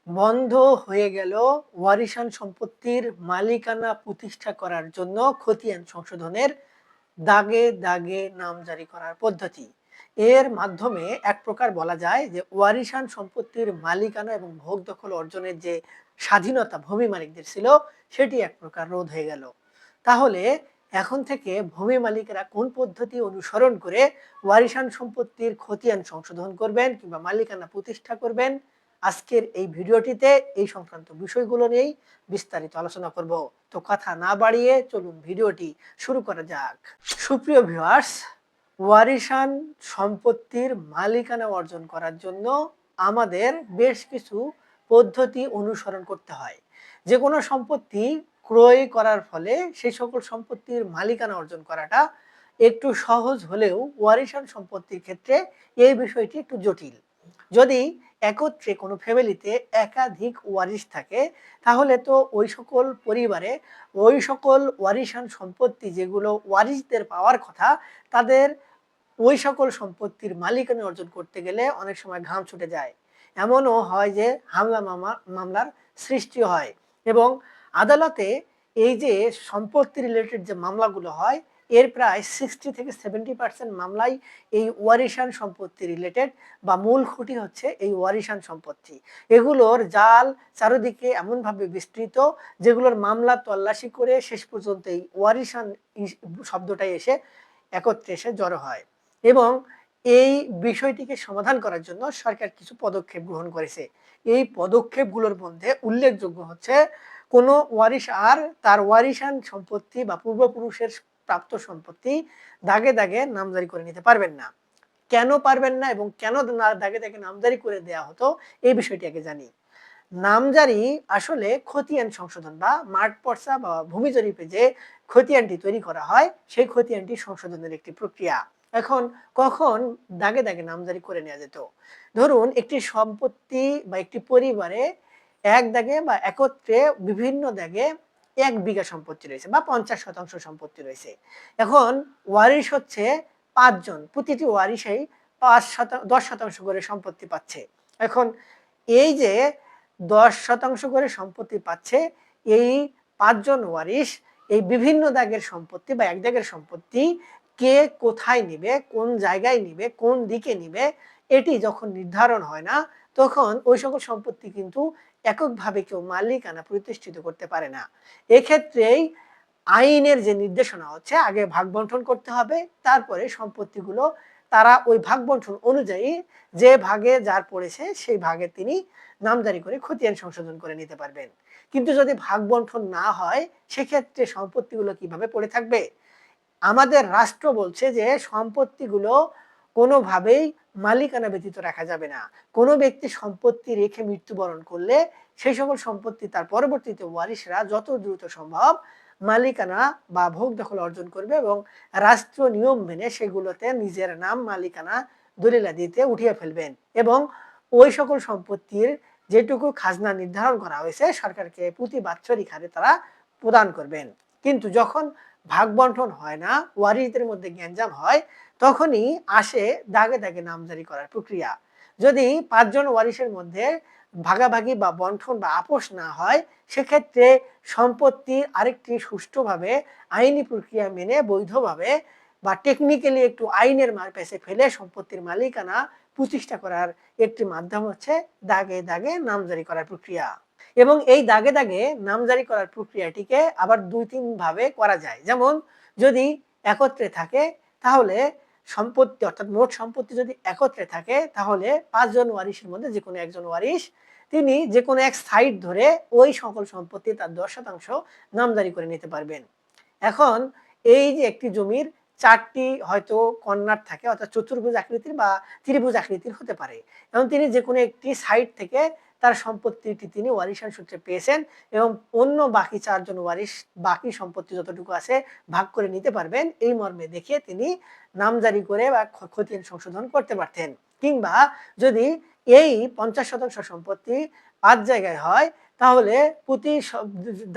বন্ধ হয়ে গেল ওয়ারিশান সম্পত্তির মালিকানা প্রতিষ্ঠা করার জন্য খতিয়ান সংশোধনের দাগে দাগে নামজারি করার পদ্ধতি। এর মাধ্যমে এক প্রকার বলা যায় যে ওয়ারিশান সম্পত্তির মালিকানা এবং ভোগ দখল অর্জনের যে স্বাধীনতা ভূমি মালিকদের ছিল সেটি এক প্রকার রোধ হয়ে গেল। তাহলে এখন থেকে ভূমি মালিকেরা কোন পদ্ধতি অনুসরণ করে ওয়ারিশান সম্পত্তির খতিয়ান সংশোধন করবেন কিংবা মালিকানা প্রতিষ্ঠা করবেন, আজকের এই ভিডিওটিতে এই সংক্রান্ত বিষয়গুলো নিয়েই বিস্তারিত আলোচনা করব। তো কথা না বাড়িয়ে চলুন ভিডিওটি শুরু করা যাক। সুপ্রিয় ভিউয়ার্স, ওয়ারিশান সম্পত্তির মালিকানা অর্জন করার জন্য আমাদের বেশ কিছু পদ্ধতি অনুসরণ করতে হয়। যে কোনো সম্পত্তি ক্রয় করার ফলে সেই সকল সম্পত্তির মালিকানা অর্জন করাটা একটু সহজ হলেও ওয়ারিশান সম্পত্তির ক্ষেত্রে এই বিষয়টি একটু জটিল। যদি একত্রে কোনো ফ্যামিলিতে একাধিক ওয়ারিশ থাকে তাহলে তো ওই সকল পরিবারে ওই সকল ওয়ারিশান সম্পত্তি যেগুলো ওয়ারিশদের পাওয়ার কথা তাদের ওই সকল সম্পত্তির মালিকানা অর্জন করতে গেলে অনেক সময় ঘাম ছুটে যায়। এমনও হয় যে মামলার সৃষ্টি হয় এবং আদালতে এই যে সম্পত্তি রিলেটেড যে মামলাগুলো হয় এর প্রায় 60 থেকে 70% মামলাই এই ওয়ারিশান সম্পত্তি রিলেটেড বা মূল খুঁটি হচ্ছে এই ওয়ারিশান সম্পত্তি। এগুলোর জাল চারিদিকে এমনভাবে বিস্তৃত যেগুলোর মামলা তল্লাশি করে শেষ পর্যন্ত এই ওয়ারিশান শব্দটাই এসে একত্রে এসে জড়ো হয়। এবং এই বিষয়টিকে সমাধান করার জন্য সরকার কিছু পদক্ষেপ গ্রহণ করেছে। এই পদক্ষেপগুলোর মধ্যে উল্লেখযোগ্য হচ্ছে কোনো ওয়ারিশ আর তার ওয়ারিশান সম্পত্তি বা পূর্বপুরুষের প্রাপ্ত সম্পত্তি দাগে দাগে নামজারি করে নিতে পারবেন না। কেন পারবেন না এবং কেন দাগে দাগে নামজারি করে দেয়া হতো এই বিষয়টি আগে জানি। নামজারি আসলে খতিয়ান সংশোধন বা মাঠ পর্চা বা ভূমি জরিপে যে খতিয়ানটি তৈরি করা হয় সেই খতিয়ানটি সংশোধনের একটি প্রক্রিয়া। এখন কখন দাগে দাগে নামজারি করে নেওয়া যেত? ধরুন একটি সম্পত্তি বা একটি পরিবারে এক দাগে বা একত্রে বিভিন্ন দাগে 1 বিঘা সম্পত্তি রয়েছে বা 50% সম্পত্তি রয়েছে। এখন ওয়ারিশ হচ্ছে 5 জন, প্রতিটি ওয়ারিশেই 10% করে সম্পত্তি পাচ্ছে। এখন এই যে 10% করে সম্পত্তি পাচ্ছে, এই 5 জন ওয়ারিশ এই বিভিন্ন দাগের সম্পত্তি বা এক দাগের সম্পত্তি কে কোথায় নিবে, কোন জায়গায় নিবে, কোন দিকে নিবে এটি যখন নির্ধারণ হয় না তখন ওই সকল সম্পত্তি কিন্তু এককভাবে কেউ মালিকানা প্রতিষ্ঠিত করতে পারে না। এক্ষেত্রেই আইনের যে নির্দেশনা হচ্ছে আগে ভাগ বন্টন করতে হবে, তারপরে সম্পত্তিগুলো তারা ওই ভাগ বন্টন অনুযায়ী যে ভাগে যার পড়েছে সেই ভাগে তিনি নামজারি করে খতিয়ান সংশোধন করে নিতে পারবেন। কিন্তু যদি ভাগ বন্টন না হয় সেক্ষেত্রে সম্পত্তিগুলো কিভাবে পড়ে থাকবে? আমাদের রাষ্ট্র বলছে যে সম্পত্তিগুলো কোনোভাবেই মালিকানা ব্যতীত রাখা যাবে না। কোনো ব্যক্তি সম্পত্তি রেখে মৃত্যুবরণ করলে সেই সকল সম্পত্তি তার পরবর্তীতে ওয়ারিশরা যত দ্রুত সম্ভব মালিকানা বা ভোগ দখল অর্জন করবে এবং রাষ্ট্র নিয়ম মেনে সেগুলোতে নিজের নাম মালিকানা দলিলাদিতে উঠিয়ে ফেলবেন এবং ওই সকল সম্পত্তির যেটুকু খাজনা নির্ধারণ করা হয়েছে সরকারকে প্রতি বাৎসরিক হারে তারা প্রদান করবেন। কিন্তু যখন ভাগ বন্টন হয় না, ওয়ারিশদের মধ্যে গ্যাঞ্জাম হয়, তখনই আসে দাগে দাগে নামজারি করার প্রক্রিয়া। যদি 5 জন ওয়ারিশের মধ্যে ভাগাভাগি বা বন্টন বা আপোষ না হয় সেক্ষেত্রে সম্পত্তি আরেকটি সুষ্ঠুভাবে আইনি প্রক্রিয়া মেনে বৈধভাবে বা টেকনিক্যালি একটু আইনের মারপ্যাচে ফেলে সম্পত্তির মালিকানা প্রতিষ্ঠা করার একটি মাধ্যম হচ্ছে দাগে দাগে নামজারি করার প্রক্রিয়া। এবং এই দাগে দাগে নামজারি করার প্রক্রিয়াটিকে আবার 2-3 ভাবে করা যায়। যেমন যদি একত্রে থাকে তাহলে সম্পত্তি অর্থাৎ মোট সম্পত্তি যদি একত্রে থাকে তাহলে 5 জন ওয়ারিশের মধ্যে যে কোনো একজন ওয়ারিশ তিনি যে কোনো এক সাইড ধরে ওই সকল সম্পত্তি তার 10% নামজারি করে নিতে পারবেন। এখন এই যে একটি জমির 4টি হয়তো কর্নার থাকে অর্থাৎ চতুর্ভুজ আকৃতির বা ত্রিভুজ আকৃতির হতে পারে। এবং তিনি যে কোনো একটি সাইড থেকে তার সম্পত্তিটি তিনি ওয়ারিশান সূত্রে পেয়েছেন এবং অন্য বাকি 4 জন ওয়ারিশ বাকি সম্পত্তি যতটুকু আছে ভাগ করে নিতে পারবেন এই মর্মে দেখিয়ে তিনি নামজারি করে বা খতিয়ান সংশোধন করতে পারতেন। কিংবা যদি এই 50% সম্পত্তি 5 জায়গায় হয় তাহলে প্রতি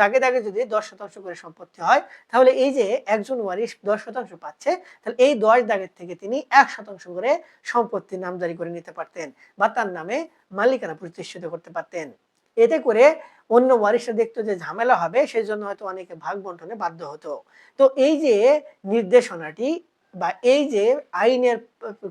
দাগে দাগে যদি 10% করে সম্পত্তি হয় তাহলে এই যে একজন ওয়ারিশ 10% পাচ্ছে তাহলে এই 10 দাগের থেকে তিনি 1% করে সম্পত্তি নামজারি করে নিতে পারতেন বা তার নামে মালিকানা প্রতিষ্ঠিত করতে পারতেন। এতে করে অন্য ওয়ারিশরা দেখতো যে ঝামেলা হবে, সেজন্য হয়তো অনেকে ভাগ বন্টনে বাধ্য হতো। তো এই যে নির্দেশনাটি বা এই যে আইনের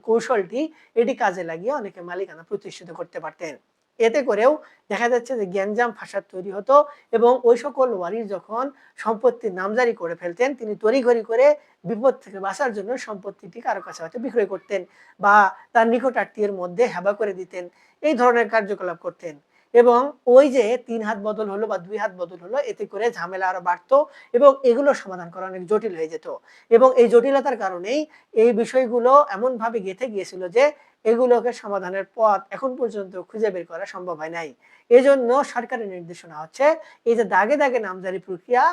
কৌশলটি, এটি কাজে লাগিয়ে অনেকে মালিকানা প্রতিষ্ঠিত করতে পারতেন। এতে করেও দেখা যাচ্ছে যে গ্যাঞ্জাম ফাসাদ তৈরি হতো এবং ওই সকল ওয়ারিশ যখন সম্পত্তির নামজারি করে ফেলতেন, তিনি তড়িঘড়ি করে বিপদ থেকে বাঁচার জন্য সম্পত্তিটি কারো কাছে হয়তো বিক্রয় করতেন বা তার নিকট আত্মীয়ের মধ্যে হেবা করে দিতেন। এই ধরনের কার্যকলাপ করতেন এবং ওই যে ৩ হাত বদল হলো বা ২ হাত বদল হলো, এতে করে ঝামেলা আরো বাড়তো এবং এগুলোর সমাধান করা অনেক জটিল হয়ে যেত। এবং এই জটিলতার কারণেই এই বিষয়গুলো এমনভাবে গেঁথে গিয়েছিল যে এগুলোকে সমাধানের পথ এখন পর্যন্ত খুঁজে বের করা সম্ভব হয় নাই। এজন্য সরকারের নির্দেশনা হচ্ছে এই যে দাগে, দাগে নামজারি প্রক্রিয়া,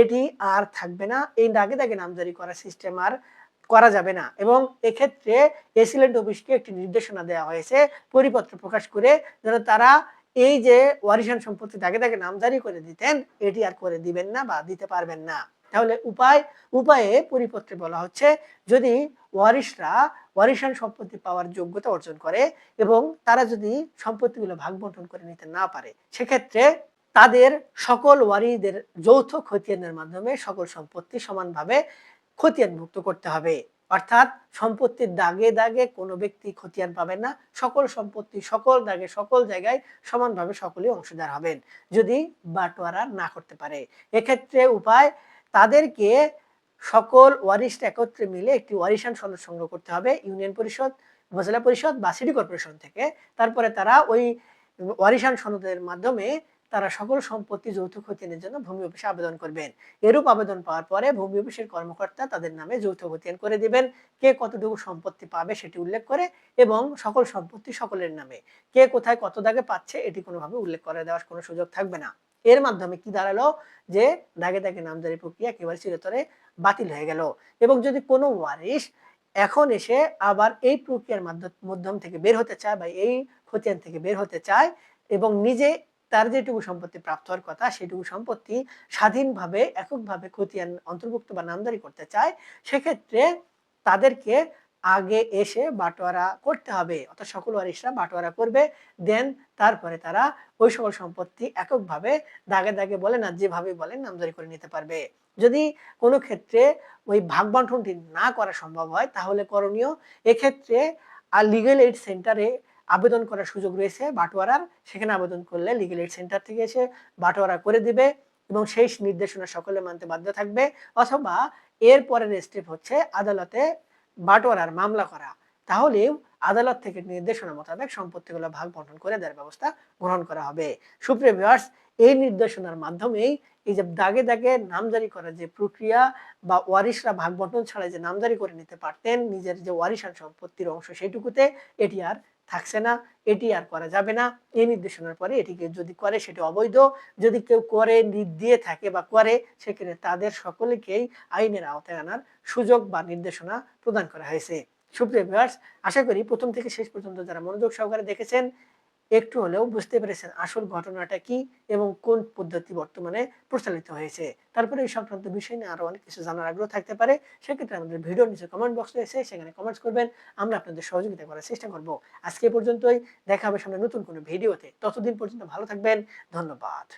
এটি আর থাকবে না। এই দাগে, দাগে নামজারি করা সিস্টেম আর করা যাবে না এবং এক্ষেত্রে এসিলেন্ট অফিসকে একটি নির্দেশনা দেওয়া হয়েছে পরিপত্র প্রকাশ করে, যেন তারা এই যে ওয়ারিশান সম্পত্তি দাগে, দাগে নামজারি করে দিতেন, এটি আর করে দিবেন না বা দিতে পারবেন না। তাহলে উপায়ে পরিপত্রে বলা হচ্ছে, যদি ওয়ারিশরা ওয়ারিশান সম্পত্তি পাওয়ার যোগ্যতা অর্জন করে এবং তারা যদি সম্পত্তিগুলো ভাগ বন্টন করে নিতে না পারে, সেক্ষেত্রে তাদের সকল ওয়ারিদের যৌথ খতিয়ানের মাধ্যমে সকল সম্পত্তি সমানভাবে খতিয়ানভুক্ত করতে হবে। অর্থাৎ সম্পত্তির দাগে, দাগে কোনো ব্যক্তি খতিয়ান পাবেন না। সকল সম্পত্তি সকল দাগে সকল জায়গায় সমানভাবে সকলেই অংশীদার হবেন, যদি বাটোয়ারা না করতে পারে। এক্ষেত্রে উপায়, তাদেরকে সকল ওয়ারিশরা একত্রে মিলে একটি ওয়ারিশান সনদ সংগ্রহ করতে হবে ইউনিয়ন পরিষদ, উপজেলা পরিষদ বা সিটি কর্পোরেশন থেকে। তারপরে তারা ওই ওয়ারিশান সনদের মাধ্যমে তারা সকল সম্পত্তি যৌথ খতিয়ানের জন্য ভূমি অফিসে আবেদন করবেন। এরূপ আবেদন পাওয়ার পরে ভূমি অফিসের কর্মকর্তা তাদের নামে যৌথ খতিয়ান করে দিবেন। কে কতটুকু সম্পত্তি পাবে সেটি উল্লেখ করে এবং সকল সম্পত্তি সকলের নামে। কে কোথায় কত দাগে পাচ্ছে এটি কোনোভাবে উল্লেখ করে দেওয়ার কোনো সুযোগ থাকবে না। এর মাধ্যমে কি দাঁড়ালো, যে দাগে, দাগে নামজারি প্রক্রিয়া একেবারে চিরতরে বাতিল হয়ে গেল। এবং যদি কোনো ওয়ারিশ এখন এসে আবার এই প্রক্রিয়ার মাধ্যম থেকে বের হতে চায় বা এই খতিয়ান থেকে বের হতে চায় এবং নিজে তার যেটুকু সম্পত্তি প্রাপ্ত হওয়ার কথা সেটুকু সম্পত্তি স্বাধীনভাবে এককভাবে খতিয়ান অন্তর্ভুক্ত বা নামজারি করতে চায়, সেক্ষেত্রে তাদেরকে আগে এসে বাটোয়ারা করতে হবে। অর্থাৎ সকল ওয়ারিশরা বাটোয়ারা করবে, দেন তারপরে তারা ওই সকল সম্পত্তি এককভাবে দাগে, দাগে বলেন আর যেভাবে বলেন নামজারি করে নিতে পারবে। যদি কোনো ক্ষেত্রে ওই ভাগ বন্টনটি না করা সম্ভব হয়, তাহলে করণীয়, এক্ষেত্রে লিগ্যাল এইড সেন্টারে আবেদন করার সুযোগ রয়েছে বাটোয়ারার। সেখানে আবেদন করলে লিগ্যাল এইড সেন্টার থেকে এসে বাটোয়ারা করে দিবে এবং সেই নির্দেশনা সকলে মানতে বাধ্য থাকবে। অথবা এর পরের স্টেপ হচ্ছে আদালতে বাটোয়ারার মামলা করা। তাহলে আদালত থেকে নির্দেশনা মোতাবেক সম্পত্তিগুলো ভাগ বন্টন করে দেওয়ার ব্যবস্থা গ্রহণ করা হবে। সুপ্রিয় ভিউয়ার্স, এই নির্দেশনার মাধ্যমেই এই যে দাগে, দাগে নামজারি করার যে প্রক্রিয়া বা ওয়ারিশরা ভাগ বন্টন ছাড়া যে নামজারি করে নিতে পারতেন নিজের যে ওয়ারিশান সম্পত্তির অংশ সেটুকুতে, এটি আর থাকছে না, এটি আর করা যাবে না। এই নির্দেশনার পরে এটিকে যদি করে সেটি অবৈধ। যদি কেউ করে দিয়ে থাকে বা করে, সেক্ষেত্রে তাদের সকলকেই আইনের আওতায় আনার সুযোগ বা নির্দেশনা প্রদান করা হয়েছে। সুপ্রিয় ভিউয়ার্স, আশা করি প্রথম থেকে শেষ পর্যন্ত যারা মনোযোগ সহকারে দেখেছেন, একটু হলেও বুঝতে পেরেছেন আসল ঘটনাটা কি এবং কোন পদ্ধতি বর্তমানে প্রচলিত হয়েছে। তারপরে এই সংক্রান্ত বিষয় নিয়ে আরো অনেক কিছু জানার আগ্রহ থাকতে পারে। সেক্ষেত্রে আমাদের ভিডিওর নিচে কমেন্ট বক্স রয়েছে, সেখানে কমেন্টস করবেন। আমরা আপনাদের সহযোগিতা করার চেষ্টা করব। আজকে এ পর্যন্তই, দেখা হবে সামনে নতুন কোনো ভিডিওতে। ততদিন পর্যন্ত ভালো থাকবেন। ধন্যবাদ।